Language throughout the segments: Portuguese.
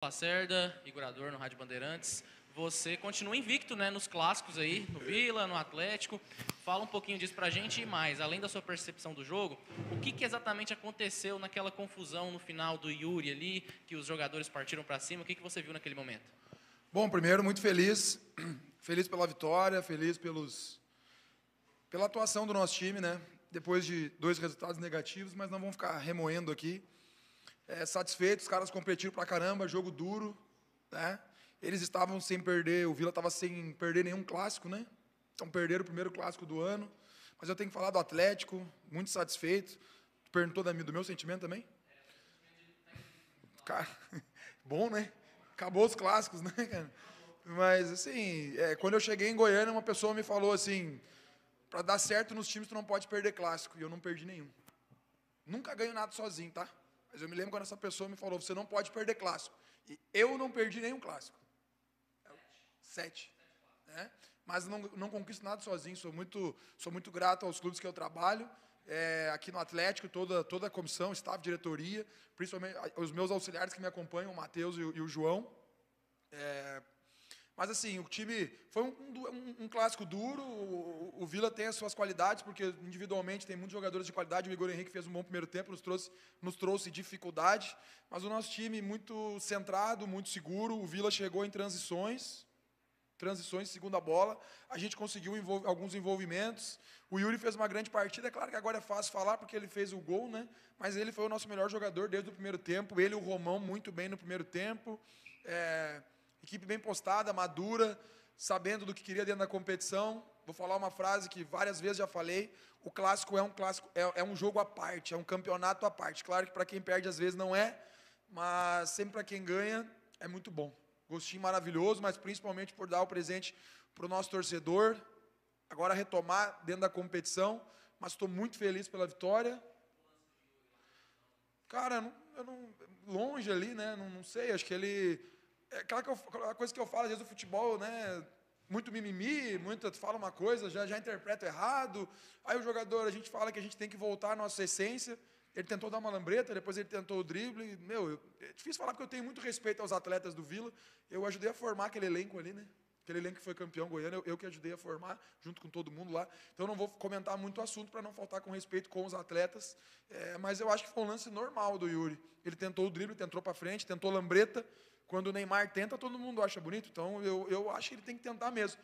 Lacerda, Igurador no Rádio Bandeirantes. Você continua invicto, né, nos clássicos aí, no Vila, no Atlético. Fala um pouquinho disso pra gente e mais, além da sua percepção do jogo, o que exatamente aconteceu naquela confusão no final do Yuri ali, que os jogadores partiram para cima? O que você viu naquele momento? Bom, primeiro, muito feliz. Feliz pela vitória, feliz pela atuação do nosso time, né? Depois de 2 resultados negativos, mas não vamos ficar remoendo aqui. Satisfeitos, os caras competiram pra caramba, jogo duro, né? Eles estavam sem perder, o Vila estava sem perder nenhum clássico, né? Então perderam o primeiro clássico do ano. Mas eu tenho que falar do Atlético, muito satisfeito. Tu perguntou do meu sentimento também? Cara, bom, né? Acabou os clássicos, né, cara? Mas, assim, quando eu cheguei em Goiânia, uma pessoa me falou assim, para dar certo nos times, tu não pode perder clássico. E eu não perdi nenhum. Nunca ganho nada sozinho, tá? Mas eu me lembro quando essa pessoa me falou, você não pode perder clássico. E eu não perdi nenhum clássico. 7. Né? Mas não conquisto nada sozinho, sou muito grato aos clubes que eu trabalho, aqui no Atlético, toda a comissão, staff, diretoria, principalmente os meus auxiliares que me acompanham, o Matheus e o João. Mas, assim, o time foi um clássico duro, o Vila tem as suas qualidades, porque individualmente tem muitos jogadores de qualidade, o Igor Henrique fez um bom primeiro tempo, nos trouxe dificuldade, mas o nosso time muito centrado, muito seguro, o Vila chegou em transições de segunda bola, a gente conseguiu alguns envolvimentos, o Yuri fez uma grande partida, é claro que agora é fácil falar porque ele fez o gol, né? Mas ele foi o nosso melhor jogador desde o primeiro tempo, ele e o Romão muito bem no primeiro tempo, equipe bem postada, madura, sabendo do que queria dentro da competição. Vou falar uma frase que várias vezes já falei, o clássico é um jogo à parte, é um campeonato à parte, claro que para quem perde às vezes não é, mas sempre para quem ganha é muito bom. Gostinho maravilhoso, mas principalmente por dar o presente para o nosso torcedor. Agora retomar dentro da competição, mas estou muito feliz pela vitória. Cara, longe ali, né? Não sei, acho que ele... aquela coisa que eu falo, às vezes o futebol, né? Muito mimimi, muito fala uma coisa, já interpreta errado. Aí o jogador, a gente fala que a gente tem que voltar à nossa essência. Ele tentou dar uma lambreta, depois ele tentou o drible. É difícil falar porque eu tenho muito respeito aos atletas do Vila. Eu ajudei a formar aquele elenco ali, né? Aquele elenco que foi campeão goiano, eu que ajudei a formar, junto com todo mundo lá. Então, eu não vou comentar muito o assunto para não faltar com respeito com os atletas. Mas eu acho que foi um lance normal do Yuri. Ele tentou o drible, tentou para frente, tentou lambreta. Quando o Neymar tenta, todo mundo acha bonito. Então, eu acho que ele tem que tentar mesmo.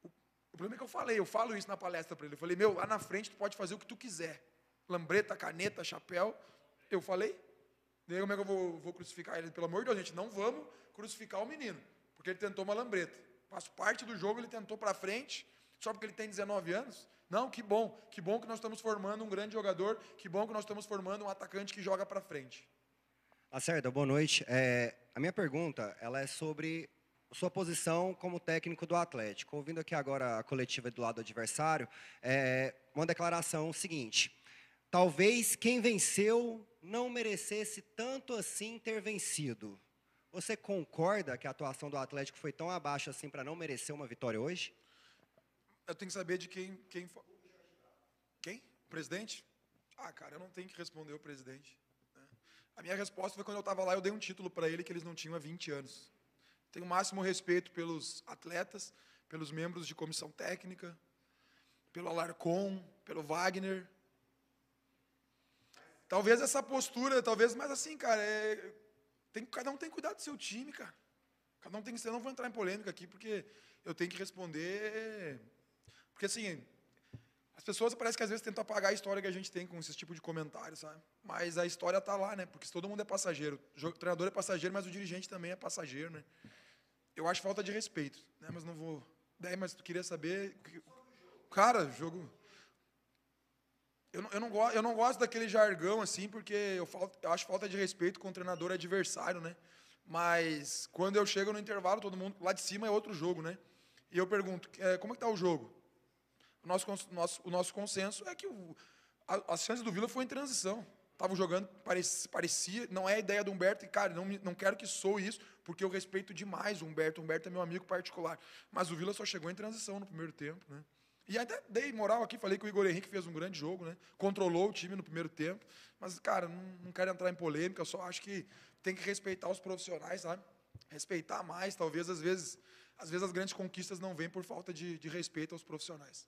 O problema é que eu falo isso na palestra para ele. Eu falei, lá na frente tu pode fazer o que tu quiser. Lambreta, caneta, chapéu. Eu falei, daí como é que eu vou crucificar ele? Pelo amor de Deus, gente, não vamos crucificar o menino, porque ele tentou uma lambreta. Faz parte do jogo, ele tentou para frente, só porque ele tem 19 anos. Não, que bom que nós estamos formando um grande jogador, que bom que nós estamos formando um atacante que joga para frente. Lacerda, boa noite. A minha pergunta ela é sobre sua posição como técnico do Atlético. Ouvindo aqui agora a coletiva do lado do adversário, uma declaração seguinte: talvez quem venceu não merecesse tanto assim ter vencido. Você concorda que a atuação do Atlético foi tão abaixo assim para não merecer uma vitória hoje? Eu tenho que saber de quem? O presidente? Cara, eu não tenho que responder o presidente. A minha resposta foi quando eu estava lá, eu dei um título para ele que eles não tinham há 20 anos. Tenho o máximo respeito pelos atletas, pelos membros de comissão técnica, pelo Alarcon, pelo Wagner. Talvez essa postura, mas assim, cara, cada um tem que cuidar do seu time, cara. Cada um tem que... Eu não vou entrar em polêmica aqui, porque eu tenho que responder... Porque, assim, as pessoas parece que às vezes tentam apagar a história que a gente tem com esse tipo de comentário, sabe? Mas a história está lá, né? Porque todo mundo é passageiro. O treinador é passageiro, mas o dirigente também é passageiro, né? Eu acho falta de respeito, né? Mas não vou... Mas tu queria saber... Cara, jogo... Eu não gosto daquele jargão, assim, porque eu acho falta de respeito com o treinador adversário, né? Mas quando eu chego no intervalo, todo mundo lá de cima é outro jogo, né? E eu pergunto, como é que está o jogo? O nosso consenso é que as chances do Vila foi em transição. Estavam jogando, parecia, não é a ideia do Humberto, e, cara, não quero que soe isso, porque eu respeito demais o Humberto. O Humberto é meu amigo particular. Mas o Vila só chegou em transição no primeiro tempo, né? E até dei moral aqui, falei que o Igor Henrique fez um grande jogo, né? Controlou o time no primeiro tempo. Mas, cara, não quero entrar em polêmica, eu só acho que tem que respeitar os profissionais, sabe? respeitar mais, talvez, às vezes as grandes conquistas não vêm por falta de respeito aos profissionais.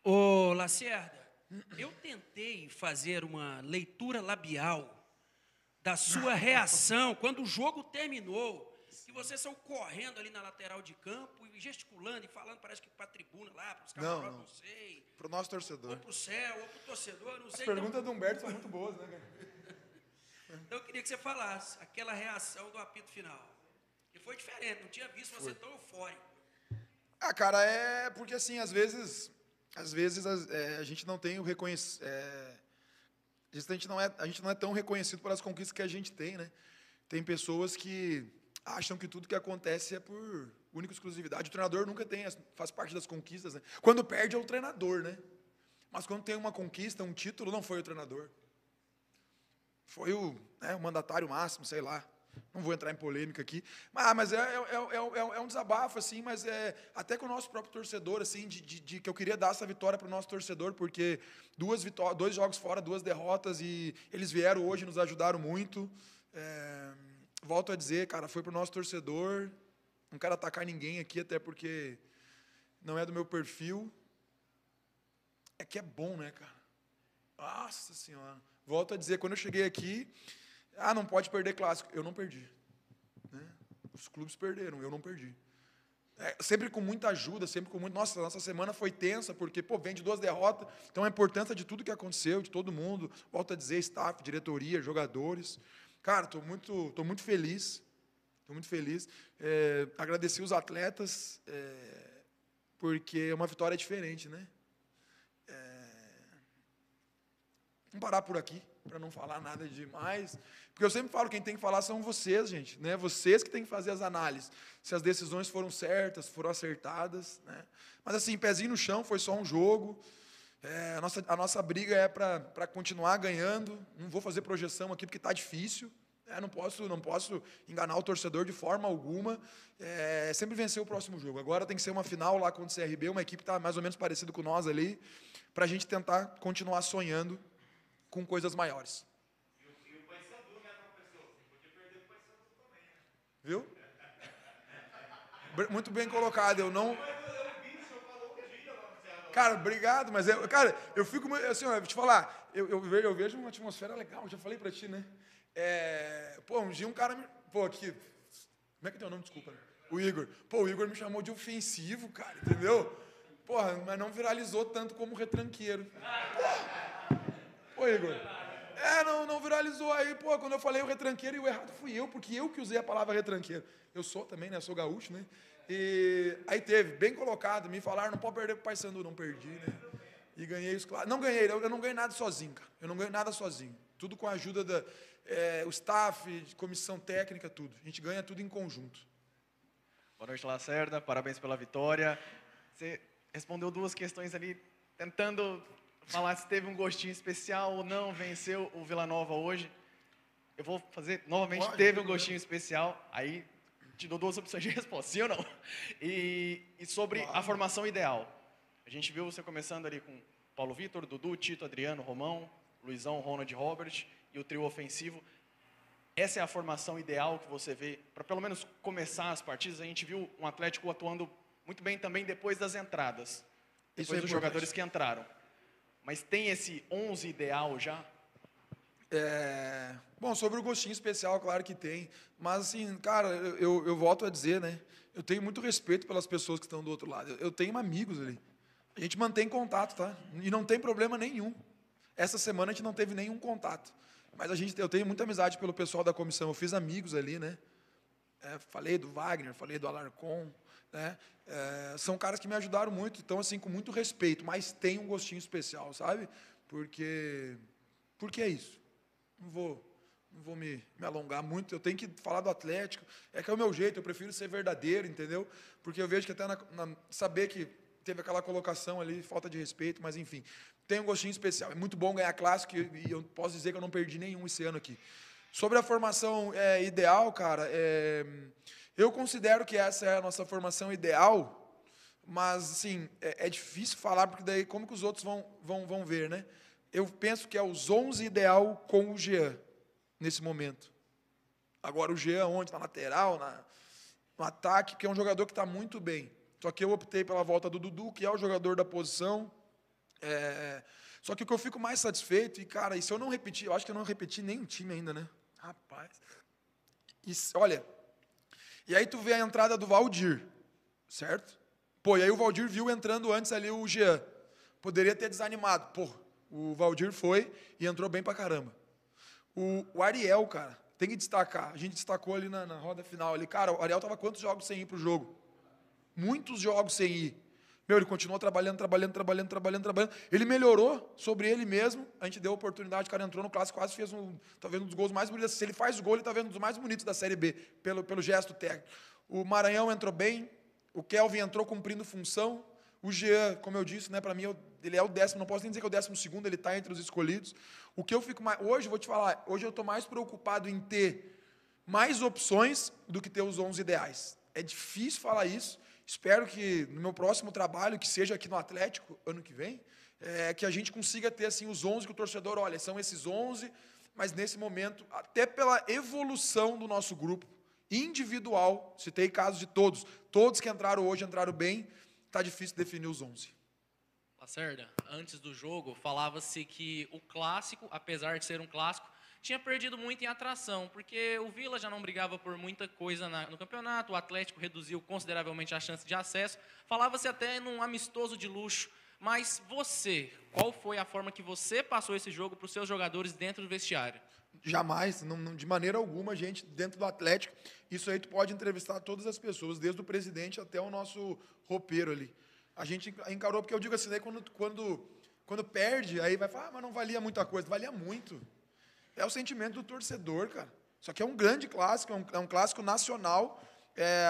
Ô, Lacerda, eu tentei fazer uma leitura labial da sua reação quando o jogo terminou, que vocês são correndo ali na lateral de campo e gesticulando e falando, parece que para a tribuna lá, para os camarotes, não sei. Para o nosso torcedor. Ou para o céu, ou para o torcedor, não sei. As perguntas do Humberto são muito boas, né, cara? Então eu queria que você falasse aquela reação do apito final. Que foi diferente, não tinha visto você tão eufórico. Ah, cara, é porque assim, às vezes a gente não tem o reconhecimento. A gente não é tão reconhecido pelas conquistas que a gente tem, né? Tem pessoas que acham que tudo que acontece é por única exclusividade. O treinador nunca faz parte das conquistas, né? Quando perde é o treinador, né? Mas quando tem uma conquista, um título, não foi o treinador. Foi o mandatário máximo, sei lá. Não vou entrar em polêmica aqui. Mas é um desabafo, assim, mas até com o nosso próprio torcedor, assim, de que eu queria dar essa vitória para o nosso torcedor, porque 2 jogos fora, 2 derrotas, e eles vieram hoje, nos ajudaram muito. Volto a dizer, cara, foi para o nosso torcedor. Não quero atacar ninguém aqui, até porque não é do meu perfil. É que é bom, né, cara? Nossa Senhora. Volto a dizer, quando eu cheguei aqui, não pode perder clássico. Eu não perdi. Né? Os clubes perderam, eu não perdi. Sempre com muita ajuda, sempre com muito... Nossa, nossa semana foi tensa, porque, vem de 2 derrotas, então a importância de tudo que aconteceu, de todo mundo, volto a dizer, staff, diretoria, jogadores. Cara, estou muito feliz. Estou muito feliz. Agradeci os atletas, porque é uma vitória diferente, né? Vamos parar por aqui, para não falar nada demais. Porque eu sempre falo, quem tem que falar são vocês, gente. Né? Vocês que têm que fazer as análises. Se as decisões foram certas, foram acertadas. Né? Mas, assim, pezinho no chão, foi só um jogo. A nossa briga é para continuar ganhando. Não vou fazer projeção aqui, porque está difícil. Não posso enganar o torcedor de forma alguma. Sempre vencer o próximo jogo. Agora tem que ser uma final lá contra o CRB, uma equipe que está mais ou menos parecida com nós ali, para a gente tentar continuar sonhando com coisas maiores. E o Paysandu, né, professor? Você podia perder o Paysandu também, né? Viu? Muito bem colocado. Eu não... Cara, obrigado, mas eu fico assim, eu vou te falar, eu vejo uma atmosfera legal, eu já falei pra ti, né? Um dia um cara aqui, como é que é teu nome? Desculpa. Né? O Igor. O Igor me chamou de ofensivo, cara, entendeu? Mas não viralizou tanto como retranqueiro. Igor. Não viralizou aí, quando eu falei o retranqueiro, e o errado fui eu, porque eu que usei a palavra retranqueiro. Eu sou também, né? Sou gaúcho, né? E aí teve, bem colocado, me falaram, não pode perder pro Paysandu, não perdi, né? E ganhei os clássicos. Não ganhei, eu não ganhei nada sozinho, cara. Eu não ganhei nada sozinho. Tudo com a ajuda o staff, de comissão técnica, tudo. A gente ganha tudo em conjunto. Boa noite, Lacerda. Parabéns pela vitória. Você respondeu 2 questões ali, tentando falar se teve um gostinho especial ou não, venceu o Vila Nova hoje. Eu vou fazer, novamente, teve um gostinho especial, aí te dou 2 opções de resposta, sim ou não? E sobre a formação ideal. A gente viu você começando ali com Paulo Vitor, Dudu, Tito, Adriano, Romão, Luizão, Ronald, Robert e o trio ofensivo. Essa é a formação ideal que você vê, para pelo menos começar as partidas. A gente viu um Atlético atuando muito bem também depois das entradas, depois dos jogadores que entraram. Mas tem esse 11 ideal já? Sobre o gostinho especial, claro que tem. Mas, assim, cara, eu volto a dizer, né? Eu tenho muito respeito pelas pessoas que estão do outro lado. Eu tenho amigos ali. A gente mantém contato, tá? E não tem problema nenhum. Essa semana a gente não teve nenhum contato. Mas eu tenho muita amizade pelo pessoal da comissão. Eu fiz amigos ali, né? Falei do Wagner, falei do Alarcon, né? São caras que me ajudaram muito, então, assim, com muito respeito, mas tem um gostinho especial, sabe? Porque é isso. Não vou me alongar muito, eu tenho que falar do Atlético, que é o meu jeito, eu prefiro ser verdadeiro, entendeu? Porque eu vejo que até saber que teve aquela colocação ali, falta de respeito, mas enfim, tem um gostinho especial. É muito bom ganhar clássico e eu posso dizer que eu não perdi nenhum esse ano aqui. Sobre a formação ideal, cara, eu considero que essa é a nossa formação ideal, mas, assim, é difícil falar, porque daí como que os outros vão ver, né? Eu penso que é os 11 ideal com o Jean, nesse momento. Agora o Jean, onde? Na lateral, no ataque, que é um jogador que está muito bem. Só que eu optei pela volta do Dudu, que é o jogador da posição. Só que o que eu fico mais satisfeito, e, cara, e se eu não repetir, eu acho que eu não repeti nem um time ainda, né? Rapaz. Olha, e aí tu vê a entrada do Valdir, certo? Pô, e aí o Valdir viu entrando antes ali o Jean. Poderia ter desanimado. Pô, o Valdir foi e entrou bem pra caramba. O Ariel, cara, tem que destacar. A gente destacou ali na roda final ali. Cara, o Ariel tava quantos jogos sem ir pro jogo? Muitos jogos sem ir. Ele continuou trabalhando. Ele melhorou sobre ele mesmo. A gente deu a oportunidade, o cara entrou no clássico, quase fez talvez um dos gols mais bonitos. Se ele faz o gol, ele está vendo um dos mais bonitos da Série B, pelo gesto técnico. O Maranhão entrou bem, o Kelvin entrou cumprindo função. O Jean, como eu disse, né, para mim, ele é o 10º, não posso nem dizer que é o 12º, ele está entre os escolhidos. O que eu fico mais. Hoje, vou te falar, hoje eu estou mais preocupado em ter mais opções do que ter os 11 ideais. É difícil falar isso. Espero que no meu próximo trabalho, que seja aqui no Atlético, ano que vem, que a gente consiga ter assim, os 11 que o torcedor, olha, são esses 11, mas nesse momento, até pela evolução do nosso grupo, individual, citei casos de todos que entraram hoje entraram bem, está difícil definir os 11. Lacerda, antes do jogo, falava-se que o clássico, apesar de ser um clássico, tinha perdido muito em atração, porque o Vila já não brigava por muita coisa no campeonato, o Atlético reduziu consideravelmente a chance de acesso, falava-se até num amistoso de luxo, mas você, qual foi a forma que você passou esse jogo para os seus jogadores dentro do vestiário? Jamais, de maneira alguma, gente, dentro do Atlético, isso aí tu pode entrevistar todas as pessoas, desde o presidente até o nosso roupeiro ali. A gente encarou, porque eu digo assim, né, quando perde, aí vai falar, mas não valia muita coisa, valia muito. É o sentimento do torcedor, cara. Isso aqui é um grande clássico, é um clássico nacional.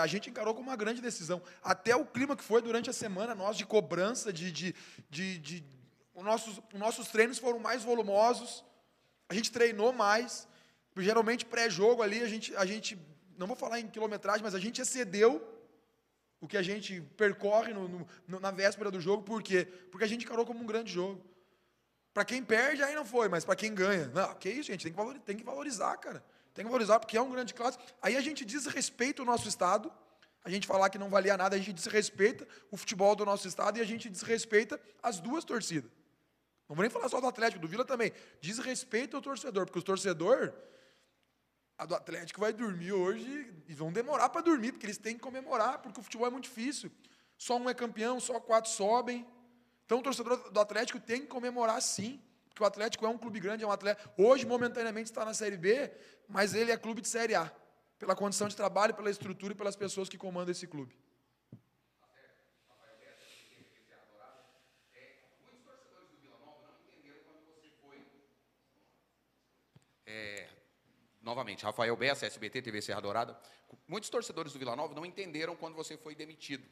A gente encarou como uma grande decisão. Até o clima que foi durante a semana, nós de cobrança, os nossos treinos foram mais volumosos. A gente treinou mais. Geralmente, pré-jogo ali, a gente, não vou falar em quilometragem, mas a gente excedeu o que a gente percorre na véspera do jogo. Por quê? Porque a gente encarou como um grande jogo. Para quem perde, aí não foi, mas para quem ganha, não, que isso, gente, tem que valorizar, cara. Tem que valorizar, porque é um grande clássico. Aí a gente desrespeita o nosso estado, a gente falar que não valia nada, a gente desrespeita o futebol do nosso estado e a gente desrespeita as duas torcidas. Não vou nem falar só do Atlético, do Vila também. Desrespeita o torcedor, porque o torcedor, a do Atlético vai dormir hoje e vão demorar para dormir, porque eles têm que comemorar, porque o futebol é muito difícil. Só um é campeão, só 4 sobem. Então, o torcedor do Atlético tem que comemorar, sim, porque o Atlético é um clube grande, é um atleta. Hoje, momentaneamente, está na Série B, mas ele é clube de Série A, pela condição de trabalho, pela estrutura e pelas pessoas que comandam esse clube. Novamente, Rafael Bessa, SBT, TV Serra Dourada. Muitos torcedores do Vila Nova não entenderam quando você foi demitido.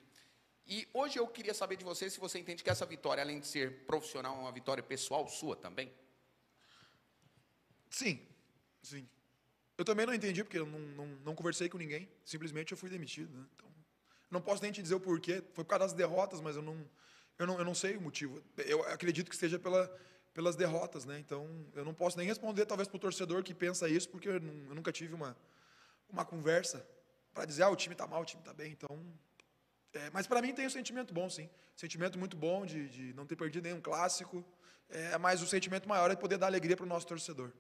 E hoje eu queria saber de você se você entende que essa vitória, além de ser profissional, é uma vitória pessoal sua também? Sim. Eu também não entendi, porque eu não conversei com ninguém. Simplesmente eu fui demitido. Né? Então, não posso nem te dizer o porquê. Foi por causa das derrotas, mas eu não sei o motivo. Eu acredito que seja pelas derrotas. Né? Então, eu não posso nem responder, talvez, para o torcedor que pensa isso, porque eu nunca tive uma conversa para dizer, o time está mal, o time está bem. Então... mas para mim tem um sentimento bom, sim. Sentimento muito bom de não ter perdido nenhum clássico. Mas o sentimento maior é poder dar alegria para o nosso torcedor.